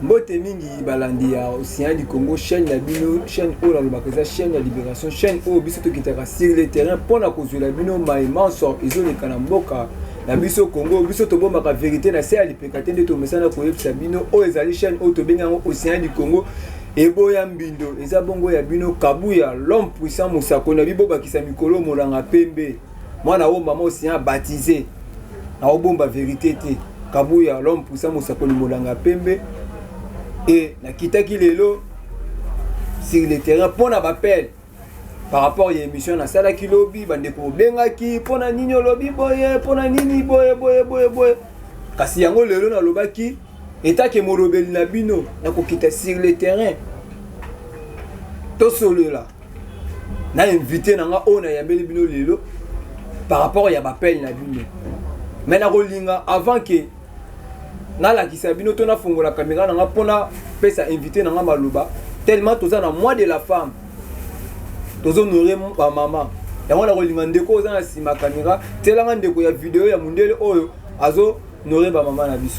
Mbote mingi balandi ya Océan du Congo, chaîne ya bino, chaîne o la lobakeza, chaîne ya libération, chaîne o biso to kitaka sur le terrain pour na kozula bino maïman sort ezoleka na mboka na biso Congo, biso to bomaka vérité na se alipekate nde to mesana ko yebisa bino o ezali chaîne o to benga Océan du Congo eboya mbindo eza bongo ya bino Kabuya l'homme puissant Musako na bibo bakisa mikolo molanga pembe mwana o mama Océan baptisé na obomba vérité te Kabuya l'homme puissant Musako molanga pembe. Et na kitaki lelo sur le terrain pour na appel par rapport à l'émission na sala ki lobby bande ko bengaki pona nini lobby boye pona nini boye kasi yango lelo na lobaki etake morobeli na bino na ko kita sur le terrain to solo là na invité na nga ona yambeli bino lelo par rapport à appel na bino mais na rolinga avant que na la kisabino to na fongola caméra na pona pesa invité na maloba tellement toza na mois de la femme tozo honorer ba maman yango na kolinga ndeko za na sima caméra telanga ndeko ya vidéo ya mundele oyo azo honorer ba maman na biso.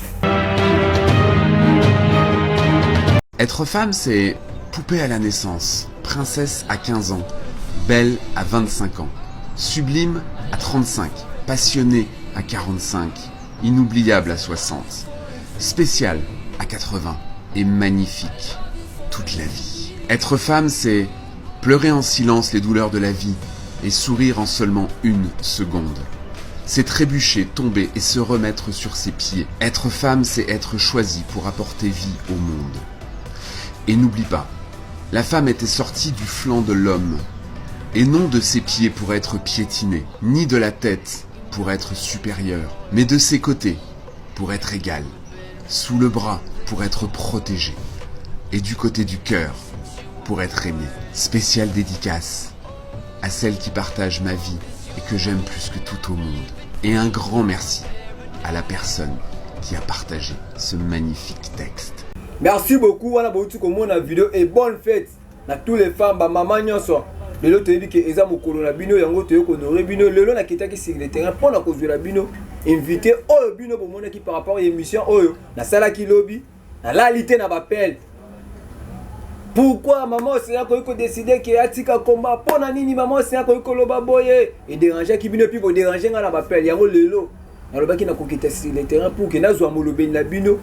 Être femme, c'est poupée à la naissance, princesse à 15 ans, belle à 25 ans, sublime à 35, passionnée à 45, inoubliable à 60. Spécial à 80 et magnifique toute la vie. Être femme, c'est pleurer en silence les douleurs de la vie et sourire en seulement une seconde. C'est trébucher, tomber et se remettre sur ses pieds. Être femme, c'est être choisie pour apporter vie au monde. Et n'oublie pas, la femme était sortie du flanc de l'homme, et non de ses pieds pour être piétinée, ni de la tête pour être supérieure, mais de ses côtés pour être égale. Sous le bras pour être protégé et du côté du cœur pour être aimé. Spéciale dédicace à celle qui partage ma vie et que j'aime plus que tout au monde. Et un grand merci à la personne qui a partagé ce magnifique texte. Merci beaucoup, voilà beaucoup comme la vidéo et bonne fête à tous les femmes, ba maman nyonso. Lelo to yebi ke eza mokolo na bino yango to yeko honorer bino lelo na kitaki sur le terrain pour na kozula bino invité oyo bino bo mona ki par rapport à émission oyo na sala ki lobby na lalité na bapel. Pourquoi maman c'est là ko décider que atika combat pour na nini maman c'est là ko loba boye et déranger ki bino pi bo déranger nga na bapel yango lelo na loba ki na kokita sur le terrain pour que na zo molobe na bino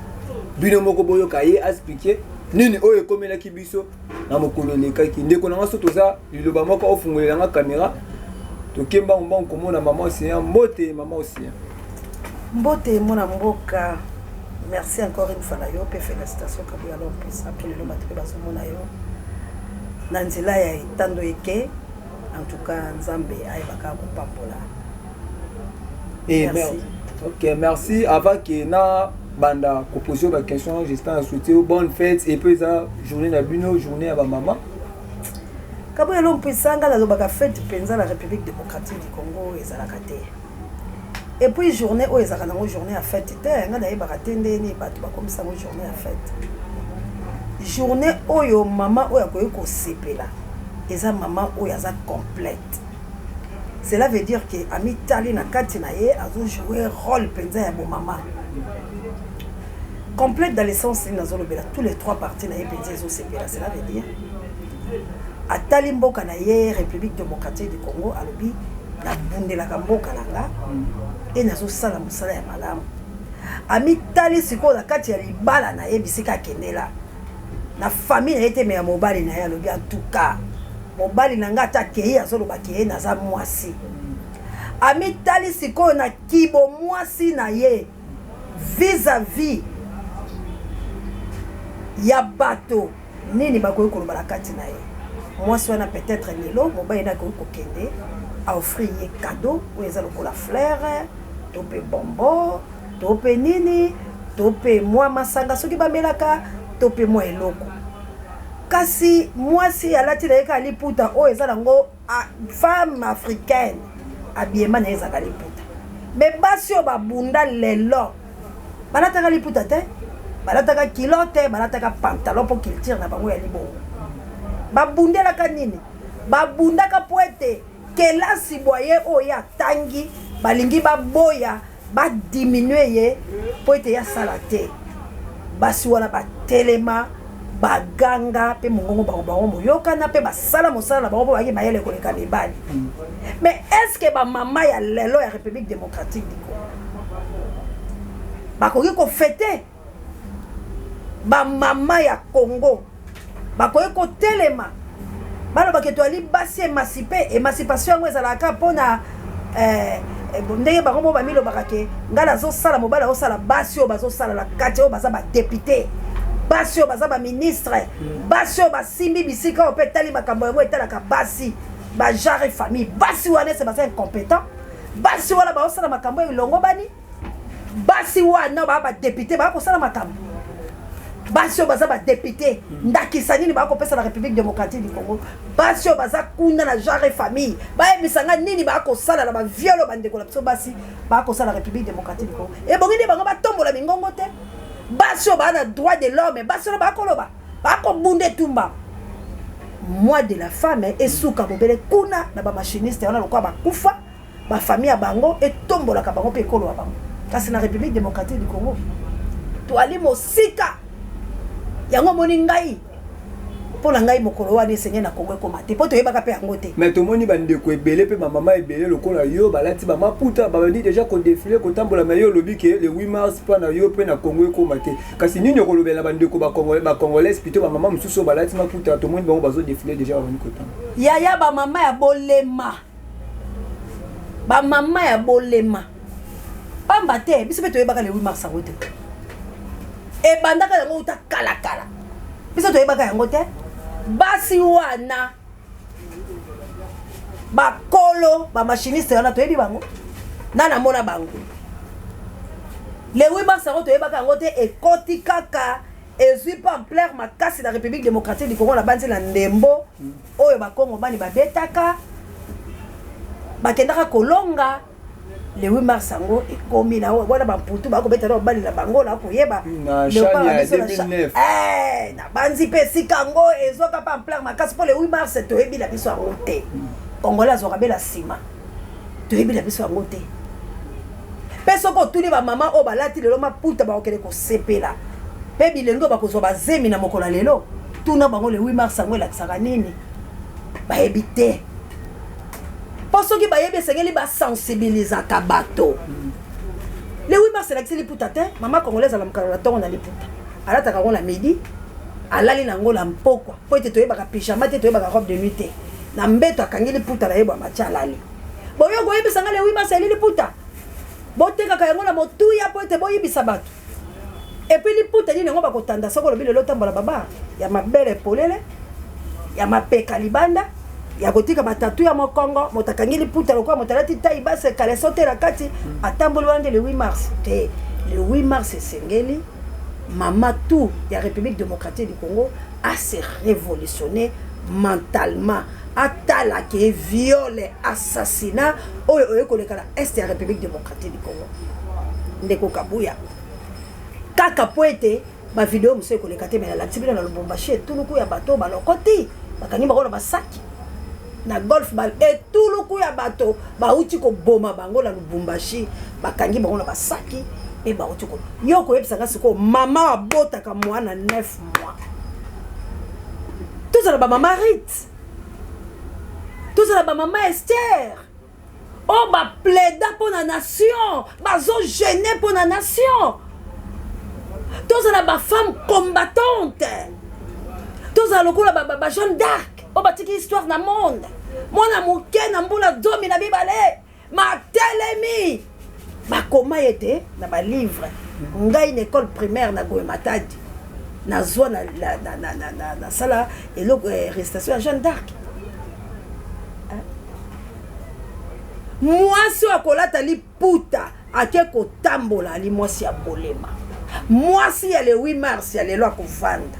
bino moko boyo kaye expliquer nini oyo komela ki biso na mokolo lekaki ndeko na ngaso toza liloba moko ofungolela nga caméra tokemba mbongo komona maman Océan mbote maman Océan mbote mona mboka. Merci encore une fois yo pe félicitations Kabuya l'homme puissant pour le matériel baso mona yo na nzela ya itando eke en tout cas nzambe ayebaka kopambola. Et merci. OK, merci avant que na banda proposition ba question j'espère à souhaiter bonne fête et puis ça journée na bino journée à ba maman Kabuya l'homme puissant ngala zo baka fête penza la République démocratique du Congo ezalaka te. Et puis journée où ezalaka na journée à fête te ngala yebaka te ndeni bato ba comme ça journée à fête. Journée oyo maman oyo akoyi ko sepela eza maman oyo aza complète. Cela veut dire que ami tali na kati na ye azo jouer rôle penza ya bo maman. Complète dans le sens tous les trois parties na cela veut dire à Talimboka na ye République démocratique du Congo alobi na bundela kamboka nanga et nazo sala musala ya malamu ami tali siko na kati ya libala na ye bisika kendela na famille na ete me ya mobali na ye alobi en tout cas mobali nanga ta kei azoloba kei na za mwasi ami tali siko na kibo mwasi na ye vis-à-vis ya bato nini bakoyi koloba na kati na ye mwasi wana peut-être lelo mobali na koyi kokende a offrir ye cadeau oyo eza lokola fleur to pe bonbon to pe nini to pe mwa masanga soki bamelaka to pe mwa eloko kasi mwasi alati na ye ka liputa oyo eza nango femme africaine habillement na ye ezaka liputa mais basi oyo babunda lelo balataka liputa te balataka kilote balataka pantalon pour qu'il tire na bango ya libongo babundelaka nini babundaka po ete kelasi boye oyo atangi balingi baboya badiminue ye po ete ya sala te basi wana batelema baganga pe mongongo bango moyokana pe basala mosala bango po baki mayele koleka mibali. Mais est-ce que ba mama ya lelo ya République démocratique du Congo bakoki ko fêter ba mama ya Congo bakoki ko telema bana baketwali basi émancipation ngo ezalaka pona ndenge bango ba milo bakake ngala zo sala mobala o sala basi o bazo sala la kati o baza ba député basi o baza ba ministre basi o basimbi bisika o petali makambo yango etalaka basi ba genre famille basi wana c'est basa incompétent basi wana ba o sala makambo elongo bani basi wana ba député ba ko sala makambo basi o baza ba député ndakisa nini ba ko pesa la République démocratique du Congo basi o baza kuna na genre famille ba emisanga nini ba ko sala na ba violo bandeko la biso basi ba ko sala la République démocratique du Congo e bongini bango ba tombola mingongo te basi o ba na droit de l'homme basi o ba ko loba ba ko bunde tumba moi de la femme et souka bobele kuna na ba machiniste wana lokwa ba kufa ba famille ya bango et tombola ka bango pe kolo ba bango kasi na République démocratique du Congo to ali mosika yango moni ngai pour la ngai mokolo wana esenye na Congo komate po to yebaka pe yango te mais to moni bandeko ebele pe mama ebele lokola yo balati ba maputa ba bandi déjà ko défiler ko tambola mais yo lobi ke le 8 mars pa na yo pe na Congo komate kasi nini ko lobela bandeko ba congolais plutôt ba mama mususu balati maputa to moni bango bazo défiler déjà ba ko tam ya ba mama ya bolema ba mama ya bolema pamba te biso pe to yebaka le 8 mars awote e bandaka yango uta kala biso to yebaka yango te basi wana bakolo ba machiniste wana to yebi bango nana mona bango le 8 mars to yebaka yango te ekoti kaka ezwi pa en plein makasi na République démocratique du Congo na banzi na ndembo oyo bakongo bani babetaka bakendaka kolonga le 8 mars yango ekomi na wana bamputu bakobeta na bali na bango na koyeba na chani ya 2009 na banzi pe sikango ezoka pa en plein makasi po le 8 mars to yebi la biso yango te congolais azoka bela sima to yebi la biso yango te pe soko tuli ba mama o balati lelo maputa bakokele ko sepela pe bilengo bakozwa bazemi na mokolo lelo tuna bango le 8 mars yango elakisaka nini bayebi te pour ceux qui bayebi sengeli ba sensibiliser ka bato le 8 mars la kiseli puta te mama congolaise la mkala tongo na liputa alata ka ngona midi alali na ngola mpokwa po ete toyeba pyjama te toyeba robe de nuit te na mbeto akangeli puta la yeba macha alali boyo goyebi sanga le 8 mars eli puta boteka ka ngona motuya po ete boyibisa bato et puis liputa ni ngo bakotanda soko lobi le lotambola baba ya mabele polele ya mapeka libanda ya kotika batatu ya mokongo motakangili puta lokwa motalati tai base kale sote la kati atamboli wande le 8 mars te le 8 mars sengeli mama tout ya République démocratique du Congo a se révolutionner mentalement atala ke viole assassinat oyo koleka la est ya République démocratique du Congo ndeko kabuya kaka poete ba vidéo mse koleka te mais la tibila na Lubumbashi tuluku ya bato balokoti bakangi bakona basaki na golf ball et tout le coup ya bato ba uti ko boma bango na Lubumbashi bakangi bango na basaki et ba uti ko yoko yebisanga siko mama abotaka mwana 9 mois tout ça ba mama Rit tout ça ba mama Esther oh ba plaida pour la nation ba zo gêner pour la nation tout ça ba femme combattante tout ça lokola ba Jeanne d'Arc o batiki histoire na monde mona moke na mbula domi na bibale ma telemi bakoma ete na ba livre ngai une école primaire na Goye Matadi na zone na sala et le restation à Jeanne d'Arc mwasi akolata liputa ake kotambola ali mwasi ya bolema mwasi ya le 8 mars ya lelo akovanda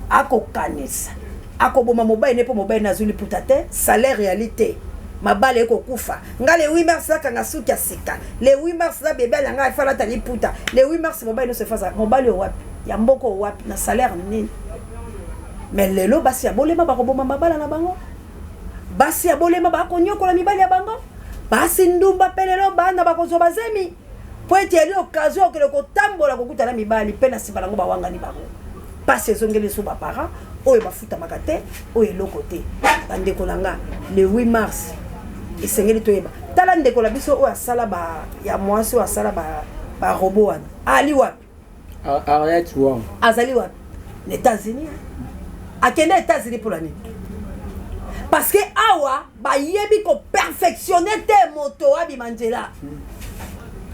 akokanisa akoboma mobile ne po mobile na zuli puta te salaire réalité mabale eko kufa nga le 8 mars la kanga suki asika le 8 mars la bébé la nga fala tali puta le 8 mars mobile no se faza mobile wapi ya mboko wapi na salaire nini mais lelo basi ya bolema bakoboma mabala na bango basi ya bolema bakonyokola mibali ya bango basi ndumba pelelo banda bakozwa bazemi po ete ali occasion que le kotambola kokutana mibali pe na nsima nango bawangani bango pasi ezongeli so baparent oyo bafutamaka te oyo eloko te bandeko na nga le 8 mars esengeli toyeba tala ndeko na biso oyo asala ya mwasi oyo asala barobo wana ali wapi Arrête Wang azali wapi na États-Unis akende États-Unis pour la nini parce que awa bayebi ko perfectionner te moto abima nzela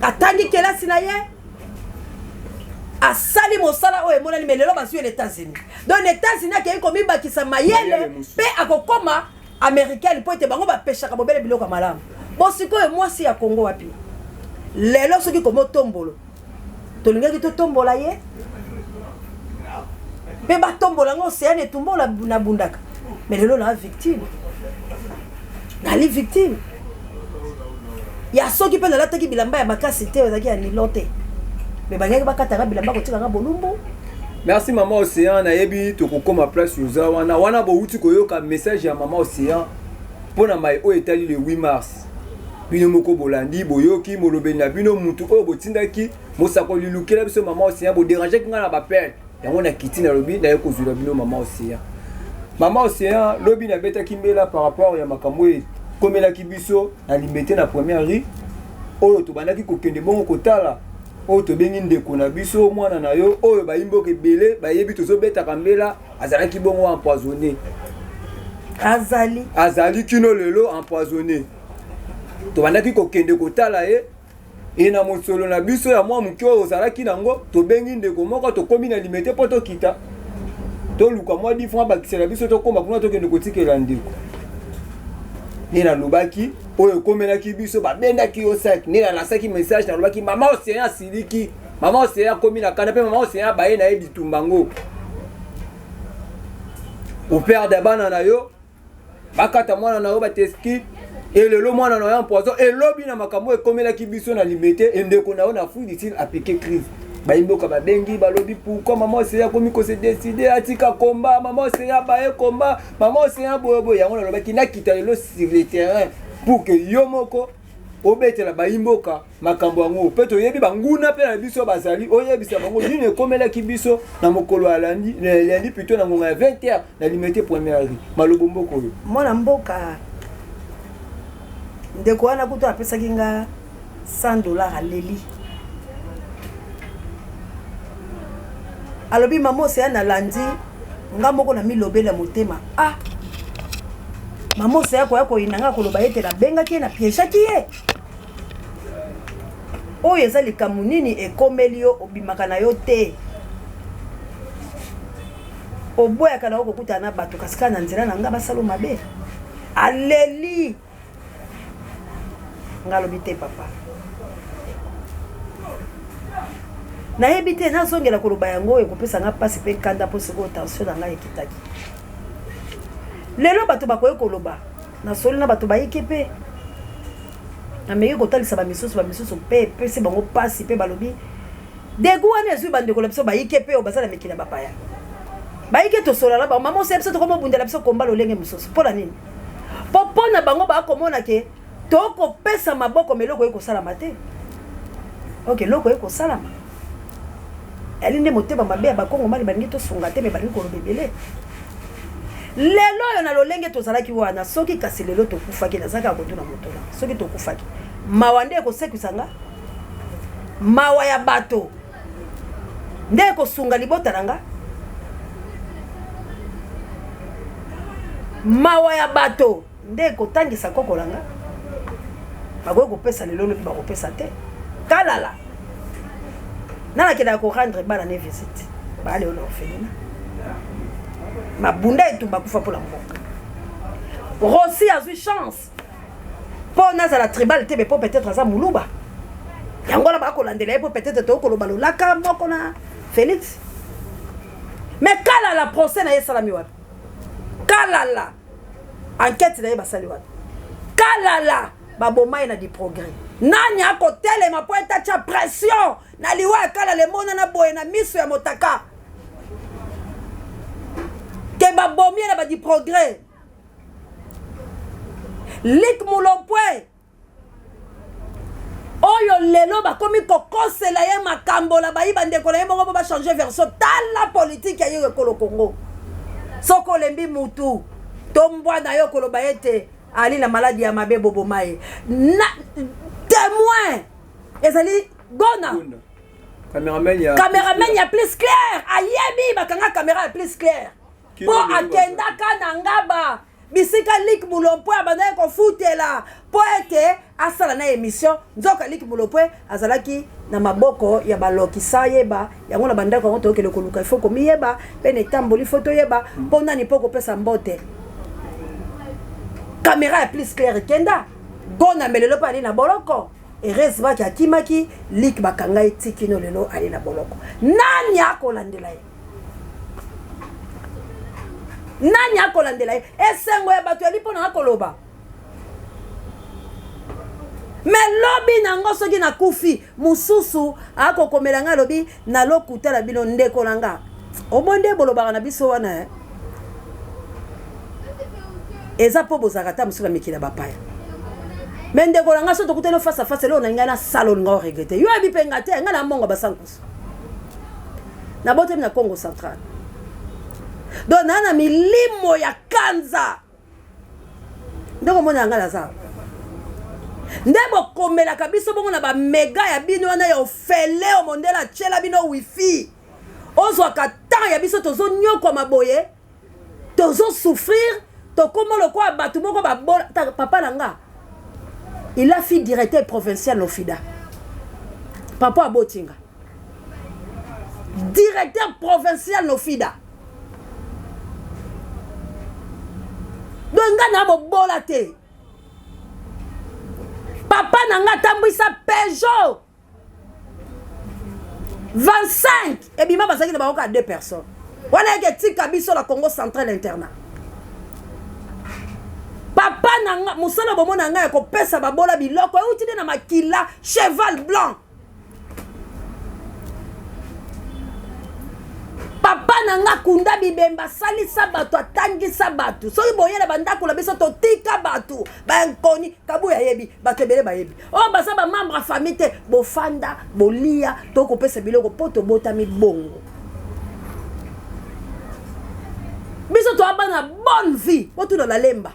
atangi kelasi na ye asali mosala oyo emonani me lelo bazwi les États-Unis donc les États-Unis akei komibakisa mayele mpe akokoma américaine po ete bango bapeshaka bobele biloko ya malamu bo sikoyo mwasi ya Congo wapi lelo soki komotombolo tolingaki totombola ye mpe batombola ngo océane etumbola na bundaka mais lelo na victime nali victime ya soki mpe nalataki bilamba ya makasi te ezalaki ya nilo te me bangaki bakataka bilamba kotikanga bolumbu. Merci maman Océan nayebi tokokoma place yoza wana bouti koyoka message ya maman Océan mpona mai oyo etali le 8 mars bino moko bolandi boyoki molobeli na bino mutu oyo botindaki mosakoli lukela biso maman Océan boderangeki nga na bapele yango na kiti na lobi naye kozwela bino maman Océan. Maman Océan lobi nabetaki mbela par rapport ya makambo komelaki biso na limete na première rue oyo tobandaki kokende bongo kotala oyo tobengi ndeko na biso mwana na yo oyo bayimboka ebele bayebi tozobetaka mbela azalaki bongo empoisonné azali kino lelo empoisonné tobandaki kokende kotala ye na mosolo na biso ya mwa moke oyo ozalaki nango tobengi ndeko moko tokomi na limete mpo tokita toluka mwa difran bakisela biso tokoma kuna tokende kotikela ndeko ni nalobaki oyo komelaki biso babendaki yo sac ni nalasaki message nalobaki mama Océan asiliki mama Océan komi na kana pe mama Océan baye na ye bitumbango opère de bana na yo bakata mwana na yo bateski elelo mwana na yo empoison elobi na makambo ekomelaki biso na limete endeko na yo na fui d'ici appliquer crise bayimboka babengi balobi pourquoi maman Océan komi ko se décider atika combat maman Océan baye combat maman Océan boyobo yango nalobaki nakita lelo sur le terrain pour que yo moko obetela bayimboka makambo yango pe toyebi banguna pe na biso bazali oyebisa bango nini ekomelaki biso na mokolo alandi plutôt na ngonga ya 20h na limite première rue malobo mboko oyo mwana mboka ndeko wana kutu apesaki nga $100 aleli alobi mama Océan nalandi nga moko na milobela motema mama Océan koya koyinanga koloba ete nabengaki ye na piégeaki ye oyo eza likambo nini ekomeli yo obimaka na yo te oboyaka na yo kokutana na bato kasi kaka na nzela na nga basalo mabe aleli nga alobi te papa nayebi te nazongela koloba yango ekopesa nga mpasi mpe kanda mpo sikoyo tension na ngai ekitaki lelo bato bakoki koloba nasoli na bato bayiki mpe nameki kotalisa bamisusu mpe epesi bango mpasi mpe balobi degu wana ezwi bandeko na biso bayiki mpe oyo baza na mikili ya bapaya bayiki tosolala bango mama Océan biso tokomobundela biso komba lolenge mosusu mpo na nini mpo na bango bakomona ke tokopesa maboko meloko oyo kosalama te ok eloko oyo kosalama ali nde motema mabe ya bakongo mali balingi tosunga te me balingi koloba ebele lelo oyo na lolenge tozalaki wana soki kasi lelo tokufaki nazalaka kotuna moto na soki tokufaki mawa nde ekosekwisa nga mawa ya bato nde ekosunga libota na nga mawa ya bato nde ekotangisa koko na nga bakoki kopesa lelo lobi bakopesa te kalala nanakendaka korendre bana ne visite baale oyo na orphelina mabunda etumba kufa mpo na mboka Rossi azwi chance mpo nazala tribal te me mpo peut-être aza moluba yango wana bakolandela ye mpo peut-être tokoloba lolaka moko na Félix mais kalala procès na ye esalami wapi kalala enquête na ye basali wapi kalala babomai na di progrès nani akotelema mpo etatia pression na liwa ya kalala emonana boye na miso ya motaka ke babomie na badi progrès lik mulopwe oyo lelo bakomi kokosela ye makambo la bayi bandeko na ye moko ba changer version tala politique ya yo ekolo Congo soko lembi mutu tombwa na yo koloba ete ali la maladie ya mabe boboma ye na témoin ezali gona cameraman ya plus clair ayebi bakanga caméra ya plus clair po akendaka na ngaba bisika Lik Mulopwe abandaki kofutela po ete asala na émission nzoka Lik Mulopwe azalaki na maboko ya balokisa yeba yango na bandako ngo tokele koluka ifo komi yeba pene tamboli photo yeba po nani po kopesa mbote caméra ya plus clair kenda gona melelo pa ali na boloko erese baki akimaki Lik bakanga etikino lelo ali na boloko nani akolandela ye nani akolandela ye esengo ya bato yali mpona akoloba me lobi nango soki nakufi mosusu akokomela nga lobi nalokutala bino ndeko na nga obonde bolobaka na biso wana eza mpo bozalaka ta mosusu na mikili ya bapaya me ndeko na nga so tokuteli face à face lelo na ngai na sala olinga oregrete yo yebi mpe nga te ngai na mbongo basankusu nabotemi na Congo Central donc nana milimo ya kanza ndeko mona yanga naza nde bokomelaka biso bongo na bamega ya bino wana ya ofele omondela atiela bino wifi ozwaka temps ya biso tozonyokwa boye tozosouffrir tokoma lokwa bato moko babola papa na nga il a fait directeur provincial Lofida papa abotinga directeur provincial Lofida donc nga na bobola te papa nanga tambwisa Peugeot 25 et bima basaki na bakoka 2 personnes wana yeke tika biso la Congo Central internat papa nanga musala bomona nga ko pesa babola biloko euti na makila cheval blanc papa nanga kunda bibemba salisa bato atangisa bato soki boyela bandako la biso totika bato bankoni kabu ya yebi bato ebele bayebi o basa ba membre famille te bofanda bolia tokopesa biloko po tobotami bongo biso toabana bonne vie otuna la lemba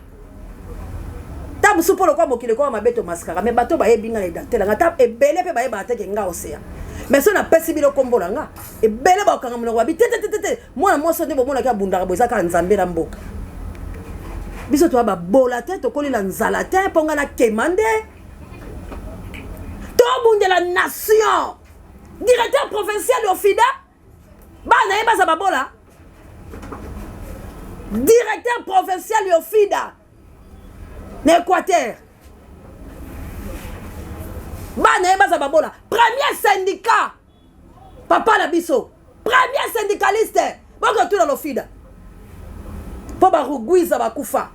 ta musu polo kwa mokile kwa mabeto maskara me bato bayebi nga na tela nga ta ebele pe bayeba ateke nga osea mais so na pesi bilo kombola nga ebele ba okanga monoko babi tete mwana moso nde bomona ka bundaka boza ka nzambe na mboka biso to ba bola te to kolila nzala te ponga na kemande to bundela nation directeur provincial Ofida bana yeba za babola directeur provincial Ofida na Équateur bana yeba za babola premier syndicat papa la biso premier syndicaliste boko tout dans l'Ofida po ba rugwiza bakufa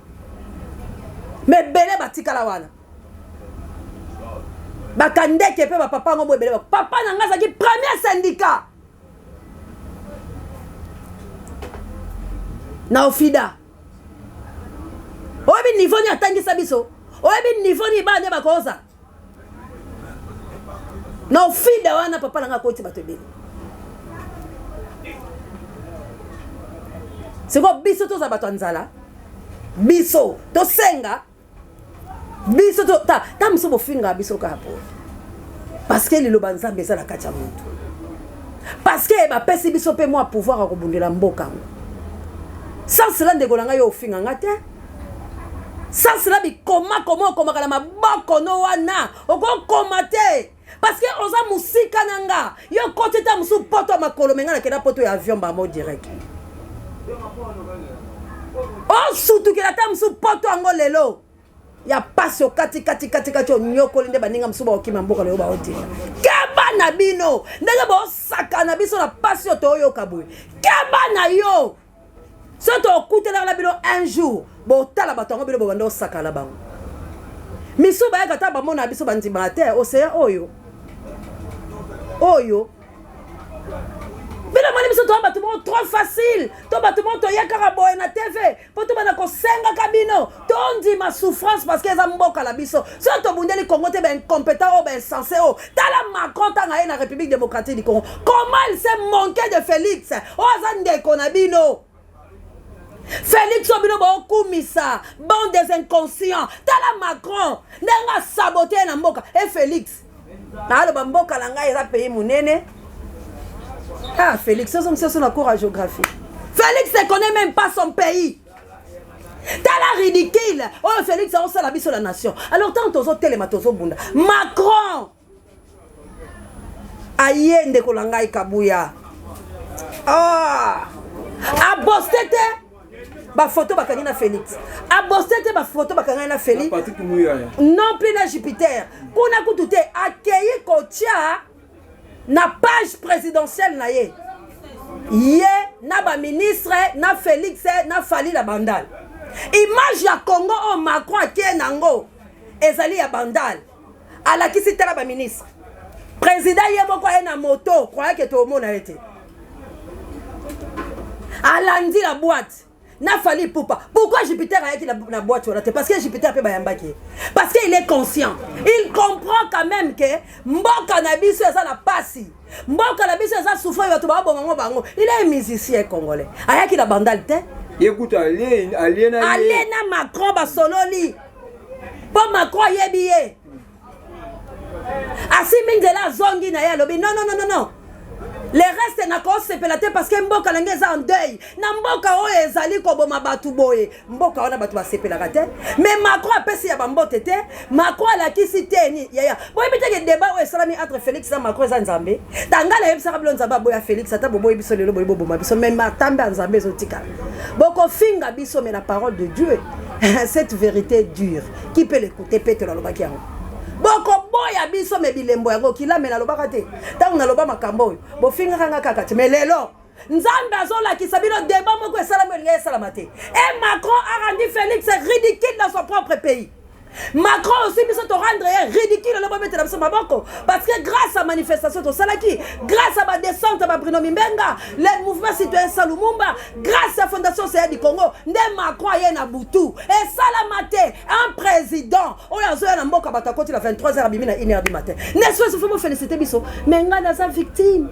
me bele batikala wana bakandeke pe ba papa ngombo bele papa na ngaza ki premier syndicat na Ofida oyebi niveau ni atangisa biso oyebi niveau ni bande bakoza na Ofida wana papa nanga koti bato ebele siko biso toza bato nzala biso to senga biso to ta muso bofinga biso ka po parce que liloba nzambe eza na kati ya mutu parce que ba pesi biso pe moi pouvoir a kobundela mboka sans cela ndeko nanga yo ofinga ngate sans cela bi koma kana maboko no wana okokoma te parce que oza musika nanga yo kote ta musu poto makolo menga na kena poto ya avion ba mo direct o surtout que la ta musu poto ango lelo ya paso kati nyoko linde baninga musu ba okima mboka lelo ba oti keba na bino ndenge bo saka na biso na paso to yo kabwe keba na yo soto okutela la bino un jour bo tala batongo bino bo bando saka la bango misu ba yakata ba mona biso bandima te océan oyo bila mali biso to batu mo trop facile to batu mo to yakara boy na TV po to bana ko 5 tobengaka bino tondima souffrance parce que eza mboka la biso so tobundeli Congo te incompétent o insensé o tala Macron tanga ye na République démocratique du Congo comment il s'est manqué de Félix o aza ndeko na bino Félix obino bokumisa bon des inconscients tala Macron nenga saboter na mboka et Félix na lo mboka la ngai eza pays munene ah Félix c'est la cour à géographie Félix ne connaît même pas son pays tala ridicule oh Félix a osala biso la nation alors tant tozo telema tozo bunda Macron ayende kolangai kabuya ah a bostete ba photo bakangi na Félix a bostete ba photo bakangi na Félix non plus na Jupiter kuna kutute accueilli kotia na page présidentielle na ye na ba ministre na Félix na Fali la bandale image ya Congo o Macron akie nango ezali ya bandale alakisi tala ba ministre président ye moko na moto croyait que tout le monde a été alandi la boîte na Fali Poupa. Pourquoi Jupiter a été la boîte? Parce que Jupiter peut bayambaki. Parce qu'il est conscient. Il comprend quand même que Mboka Nabiso est la passi. Mboka Nabiso est souffrant. Il est un musicien congolais. Ayaki la bandalité. Écoute, Alena Macron basololi. Pour Macron yebiye. Asi Mingela zongi na ya lobi. Non. Les restes n'a pas se pelaté parce que Mboka l'engeza en deuil. Na Mboka o ezali ko boma batu boye. Mboka ona batu ba se pelate. Mais Macron a pesi ya bambote te. Macron la kisi te ni yaya. Boye bité que débat o esalami entre Félix et Macron za Nzambe. Tangala yebisa kablo Nzamba boya Félix ata boye biso lelo boye boma biso même matambe Nzambe zotika. Boko finga biso mais la parole de Dieu. Cette vérité dure. Qui peut l'écouter peut te la lobaki yango. Boko boya biso me bilembo yango kila mena lobaka te tangu na loba makambo bo finga kanga kakati mais lelo Nzambe azola ki sabino débat moko esala melinga esala mate et Macron a rendu Félix ridicule dans son propre pays. Macron aussi biso to rendre ridicule le bomete na biso maboko parce que grâce à manifestation to salaki grâce à ma descente à Bruno Mimbenga le mouvement citoyen Salumumba grâce à fondation CA du Congo nde Macron ye na butu et salamate un président o yazo na mboka batakoti la 23h bimi na 1h du matin n'est-ce pas faut me féliciter biso mais ngana za victime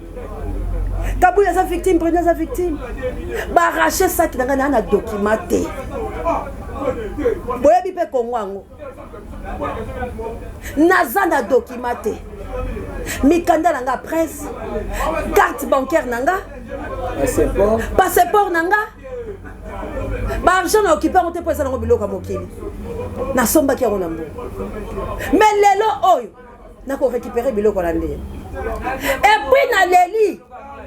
Kabouya za victime prenez za victime ba arracher ça qui ngana na documenté boyebi pe Kongo Nazana documenté mikanda nanga presse carte bancaire nanga passeport nanga ba argent na occupé on te pesa nango biloko mokili na somba ki ona mbo mais lelo oyo na ko récupérer biloko na ndé et puis na leli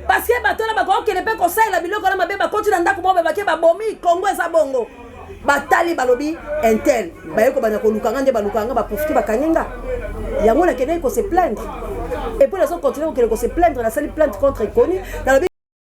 parce que batona ba ko kele pe ko sala biloko na mabe ba continue ndako bo ba ke ba bomi Congo eza bongo batali balobi intel bayeko bana ko lukanga nde balukanga ba profiter bakanyenga yango na kene ko se plaindre et puis les autres continuent ko se plaindre la salle plainte contre connu dans